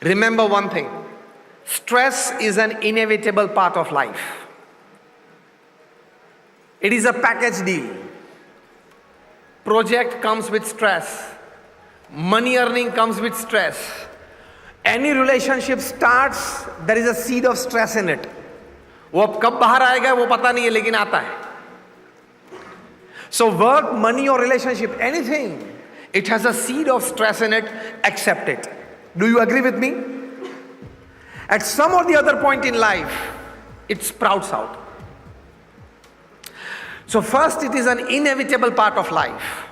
Remember one thing, stress is an inevitable part of life. It is a package deal. Project comes with stress. Money earning comes with stress. Any relationship starts, there is a seed of stress in it. वो अब कब बाहर आएगा वो पता नहीं है लेकिन आता है. So work, money or relationship, anything, it has a seed of stress in it, accept it. Do you agree with me? At some or the other point in life, it sprouts out. So first, it is an inevitable part of life.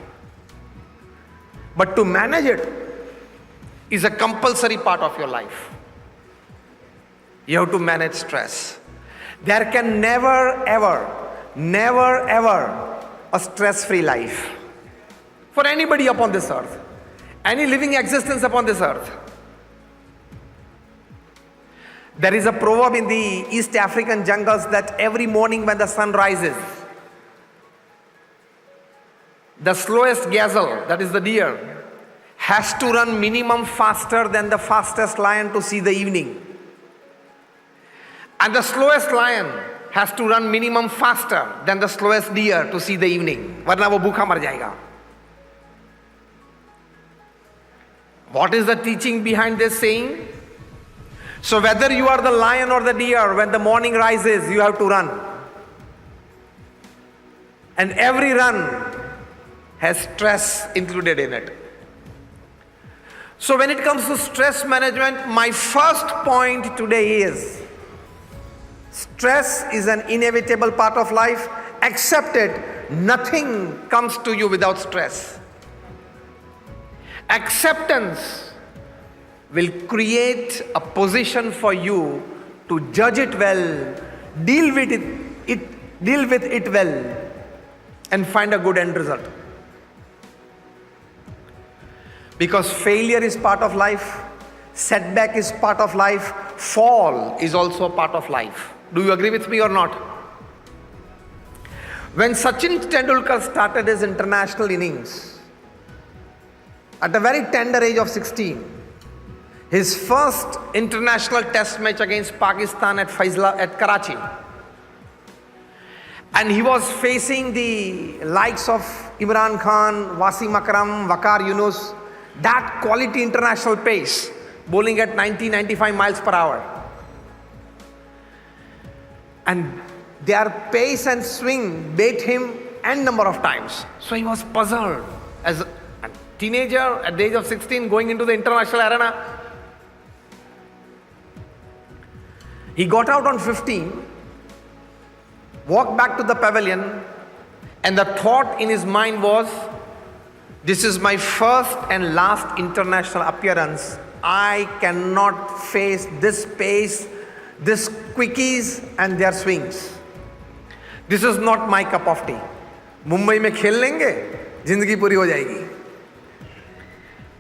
But to manage it is a compulsory part of your life. You have to manage stress. There can never ever a stress-free life for anybody upon this earth, any living existence upon this earth. There is a proverb in the East African jungles that every morning when the sun rises, the slowest gazelle, that is the deer, has to run minimum faster than the fastest lion to see the evening. And the slowest lion has to run minimum faster than the slowest deer to see the evening. Varna wo bhukha mar jayega. What is the teaching behind this saying? So whether you are the lion or the deer, when the morning rises, you have to run. And every run has stress included in it. So when it comes to stress management, my first point today is stress is an inevitable part of life. Accept it. Nothing comes to you without stress. Acceptance will create a position for you to judge it well, deal with it well, and find a good end result. Because failure is part of life, setback is part of life, fall is also a part of life. Do you agree with me or not? When Sachin Tendulkar started his international innings, at a very tender age of 16, his first international test match against Pakistan at Karachi, and he was facing the likes of Imran Khan, Wasim Akram, Waqar Yunus, that quality international pace, bowling at 90-95 miles per hour. And their pace and swing beat him n number of times. So he was puzzled. As a teenager at the age of 16 going into the international arena, he got out on 15, walked back to the pavilion, and the thought in his mind was, this is my first and last international appearance. I cannot face this pace, this quickies and their swings. This is not my cup of tea. Mumbai में खेल लेंगे, जिंदगी पूरी हो जाएगी.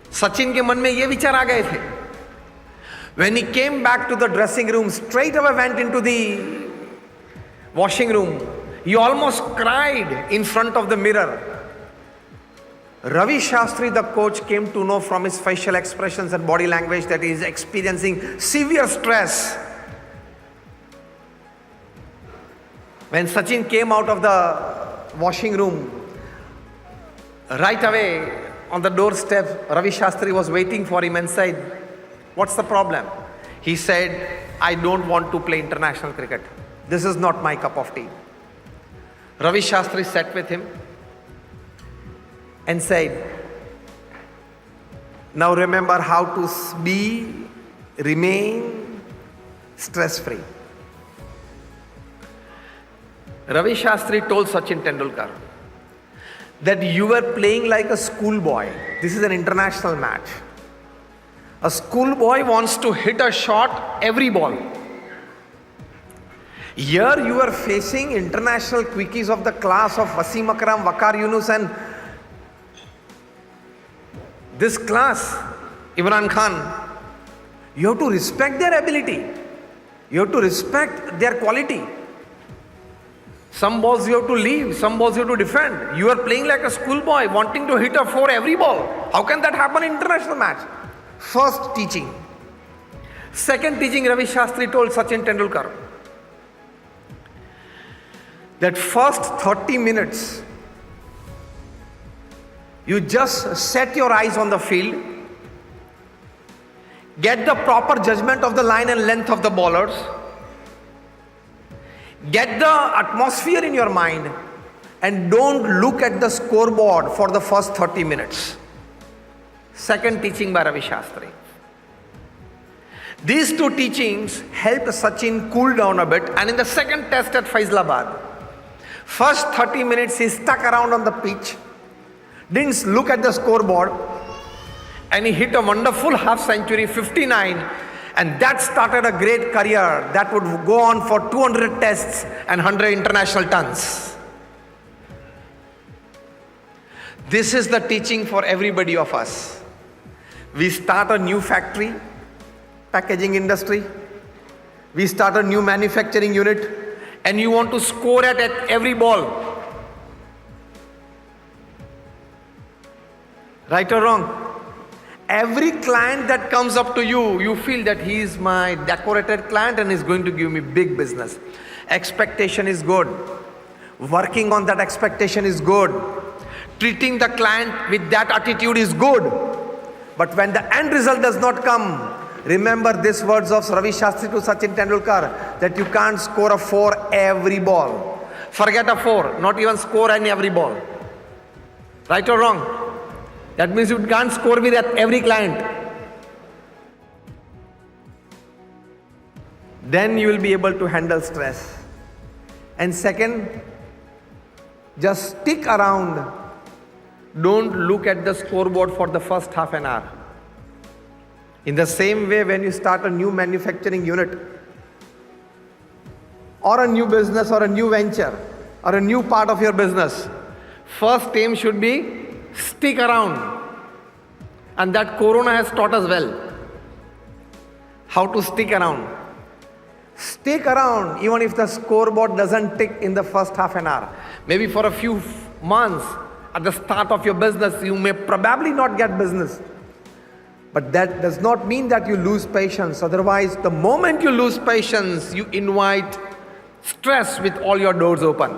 सचिन के मन में ये विचार आ गए थे. When he came back to the dressing room, straight away went into the washing room. He almost cried in front of the mirror. Ravi Shastri, the coach, came to know from his facial expressions and body language that he is experiencing severe stress. When Sachin came out of the washing room, right away on the doorstep, Ravi Shastri was waiting for him and said, "What's the problem?" He said, "I don't want to play international cricket. This is not my cup of tea." Ravi Shastri sat with him and said, "Now remember how to remain stress-free." Ravi Shastri told Sachin Tendulkar that you were playing like a schoolboy. This is an international match. A schoolboy wants to hit a shot every ball. Here you are facing international quickies of the class of Wasim Akram, Waqar Yunus, and this class, Imran Khan. You have to respect their ability. You have to respect their quality. Some balls you have to leave, some balls you have to defend. You are playing like a schoolboy wanting to hit a four every ball. How can that happen in international match? First teaching. Second teaching Ravi Shastri told Sachin Tendulkar, that first 30 minutes, you just set your eyes on the field, get the proper judgment of the line and length of the bowlers, get the atmosphere in your mind, and don't look at the scoreboard for the first 30 minutes. Second teaching by Ravi Shastri. These two teachings helped Sachin cool down a bit, and in the second test at Faisalabad, first 30 minutes he stuck around on the pitch, didn't look at the scoreboard, and he hit a wonderful half century, 59, and that started a great career that would go on for 200 tests and 100 international tons. This is the teaching for everybody of us. We start a new factory, packaging industry. We start a new manufacturing unit, and you want to score at every ball. Right or wrong? Every client that comes up to you, you feel that he is my decorated client and is going to give me big business. Expectation is good. Working on that expectation is good. Treating the client with that attitude is good. But when the end result does not come, remember these words of Ravi Shastri to Sachin Tendulkar, that you can't score a 4 every ball. Forget a 4, not even score any every ball. Right or wrong? That means you can't score with every client. Then you will be able to handle stress. And second, just stick around. Don't look at the scoreboard for the first half an hour. In the same way, when you start a new manufacturing unit, or a new business, or a new venture, or a new part of your business, first aim should be stick around. And that Corona has taught us well how to stick around. Stick around even if the scoreboard doesn't tick in the first half an hour. Maybe for a few months at the start of your business, you may probably not get business. But that does not mean that you lose patience. Otherwise, the moment you lose patience, you invite stress with all your doors open.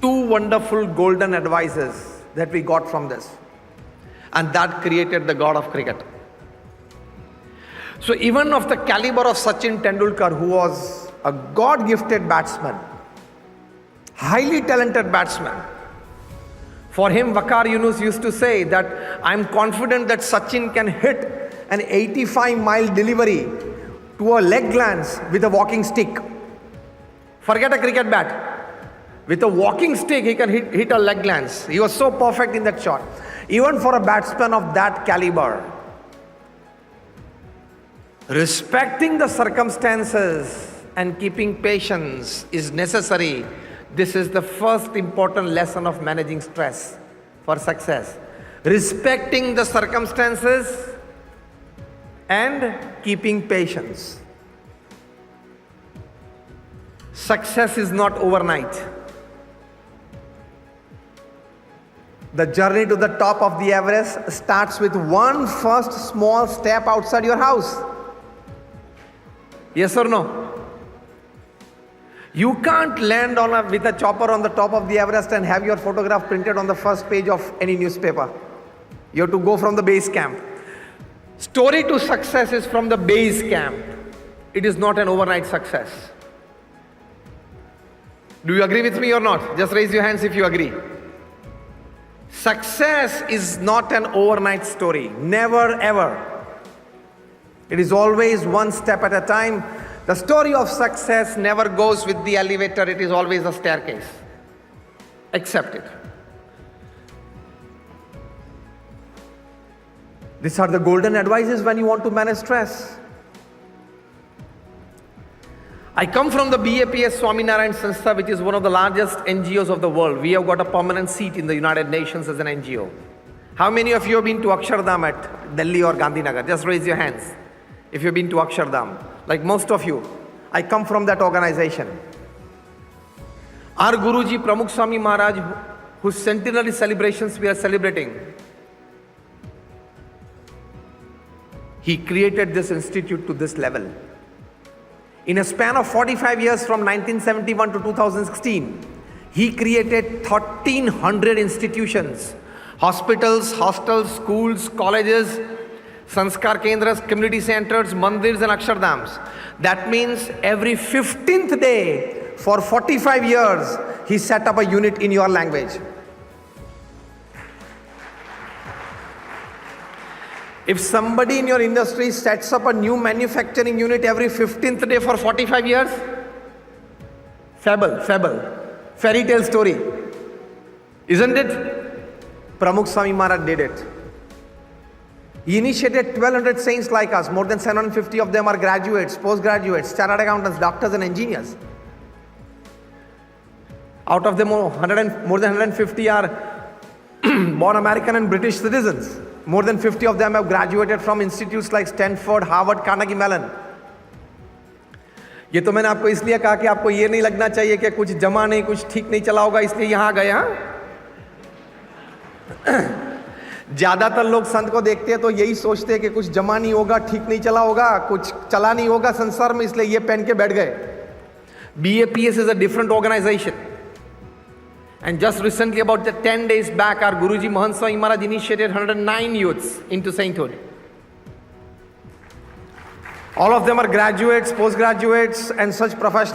Two wonderful golden advices that we got from this. And that created the god of cricket. So even of the caliber of Sachin Tendulkar, who was a God-gifted batsman, highly talented batsman, for him, Waqar Yunus used to say that I'm confident that Sachin can hit an 85-mile delivery to a leg glance with a walking stick. Forget a cricket bat. With a walking stick, he can hit a leg glance. He was so perfect in that shot. Even for a batsman of that caliber, respecting the circumstances and keeping patience is necessary. This is the first important lesson of managing stress for success. Respecting the circumstances and keeping patience. Success is not overnight. The journey to the top of the Everest starts with one first small step outside your house. Yes or no? You can't land with a chopper on the top of the Everest and have your photograph printed on the first page of any newspaper. You have to go from the base camp. Story to success is from the base camp. It is not an overnight success. Do you agree with me or not? Just raise your hands if you agree. Success is not an overnight story. Never ever. It is always one step at a time. The story of success never goes with the elevator. It is always a staircase. Accept it. These are the golden advices when you want to manage stress. I come from the BAPS Swaminarayan Sanstha, which is one of the largest NGOs of the world. We have got a permanent seat in the United Nations as an NGO. How many of you have been to Akshardham at Delhi or Gandhinagar? Just raise your hands if you've been to Akshardham. Like most of you, I come from that organization. Our Guruji Pramukh Swami Maharaj, whose centenary celebrations we are celebrating, He created this institute to this level. In a span of 45 years from 1971 to 2016, he created 1,300 institutions, hospitals, hostels, schools, colleges, sanskar kendras, community centers, mandirs and akshardhams. That means every 15th day for 45 years, he set up a unit in your language. If somebody in your industry sets up a new manufacturing unit every 15th day for 45 years, fable, fairy tale story, isn't it? Pramukh Swami Maharaj did it. He initiated 1200 saints like us. More than 750 of them are graduates, postgraduates, chartered accountants, doctors and engineers. Out of them, more than 150 are born American and British citizens. More than 50 of them have graduated from institutes like Stanford, Harvard, Carnegie Mellon. ये तो मैंने आपको इसलिए कहा कि आपको ये नहीं लगना चाहिए कि कुछ जमा नहीं, कुछ ठीक नहीं चला होगा, इसलिए यहाँ गए। ज्यादातर लोग संत को देखते हैं तो यही सोचते हैं कि कुछ जमा नहीं होगा, ठीक नहीं चला होगा, कुछ चला नहीं होगा संसार में, इसलिए ये पहन के बैठ गए। BAPS is a different organization. And just recently, about 10 days back, our Guruji Mahant Swami Maharaj initiated 109 youths into sainthood. All of them are graduates, postgraduates, and such professionals.